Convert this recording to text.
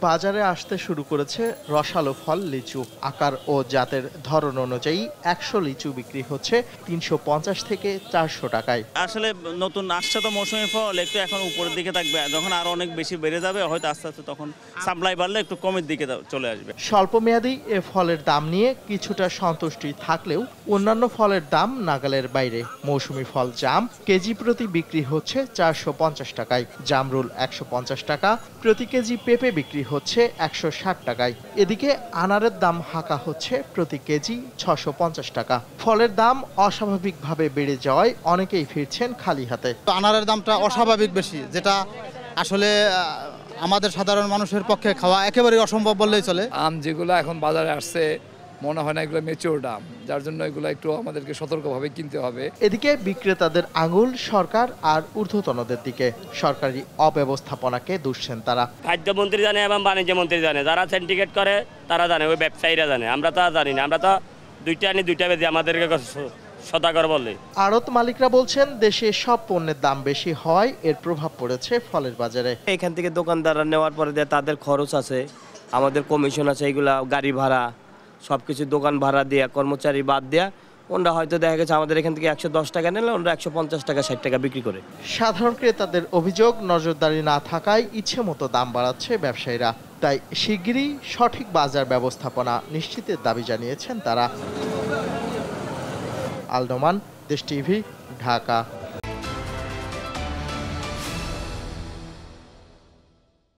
বাজারে আসতে শুরু করেছে রসালো ফল লিচু। আকার ও জাতের ধরন অনুযায়ী ১০০ লিচু বিক্রি হচ্ছে ৩৫০ থেকে ৪০০ টাকায়। আসলে নতুন আসছে তো মৌসুমি ফল, একটু এখন উপরের দিকে থাকবে, যখন আরো অনেক বেশি বেড়ে যাবে হয়তো আস্তে আস্তে তখন সাপ্লাই বাড়লে একটু কমের দিকে চলে আসবে। স্বল্পমেয়াদী এ ফলের দাম নিয়ে কিছুটা সন্তুষ্টি থাকলেও অন্যান্য ফলের দাম নাগালের বাইরে। মৌসুমি ফল জাম কেজি প্রতি বিক্রি হচ্ছে ৪৫০ টাকায়, জামরুল ১৫০ টাকা, প্রতি কেজি পেঁপে বিক্রি হচ্ছে ১৬০ টাকায়। এদিকে আনারের দাম হাঁকা হচ্ছে প্রতি কেজি ৬৫০ টাকা। ফলের দাম অস্বাভাবিকভাবে বেড়ে যাওয়ায় অনেকেই ফিরছেন খালি হাতে। আনারের দামটা অস্বাভাবিক বেশি, যেটা আসলে আমাদের সাধারণ মানুষের পক্ষে খাওয়া একেবারেই অসম্ভব বললেই চলে। আম যেগুলো এখন বাজারে আসছে মনে হয় না এগুলো ম্যাচিওর আম, যার জন্য এগুলো একটু আমাদেরকে সতর্কভাবে কিনতে হবে। এদিকে বিক্রেতাদের আঙুল সরকার আর ঊর্ধ্বতনদের দিকে। সরকারি অব্যবস্থাপনাকে দুষছেন তারা। খাদ্যমন্ত্রী জানে এবং বাণিজ্য মন্ত্রী জানে, যারা সিন্ডিকেট করে তারা জানে, ওই ব্যবসায়ীরা জানে, আমরা তা জানি না। আমরা তো দুইটা আনি দুইটা বেঁধে আমাদেরকে সদাগর বলে। আড়ত মালিকরা বলছেন দেশে সব পণ্যের দাম বেশি হওয়ায় এর প্রভাব পড়েছে ফলের বাজারে। এখান থেকে দোকানদাররা নেওয়ার পরে তাদের খরচ আছে, আমাদের কমিশন আছে, এইগুলা গাড়ি ভাড়া সবকিছু দোকান ভাড়া দেয়া, কর্মচারী বাদ দেয়া, ওনরা হয়তো দেখা গেছে আমাদের এখান থেকে ১১০ টাকা নিলে ওনরা ১৫০ টাকা ৬০ টাকা বিক্রি করে। সাধারণ ক্রেতাদের অভিযোগ, নজরদারি না থাকায় ইচ্ছে মতো দাম বাড়াচ্ছে ব্যবসায়ীরা। তাই শিগগিরই সঠিক বাজার ব্যবস্থাপনা নিশ্চিতের দাবি জানিয়েছেন তারা। আল নোমান, দেশ টিভি, ঢাকা।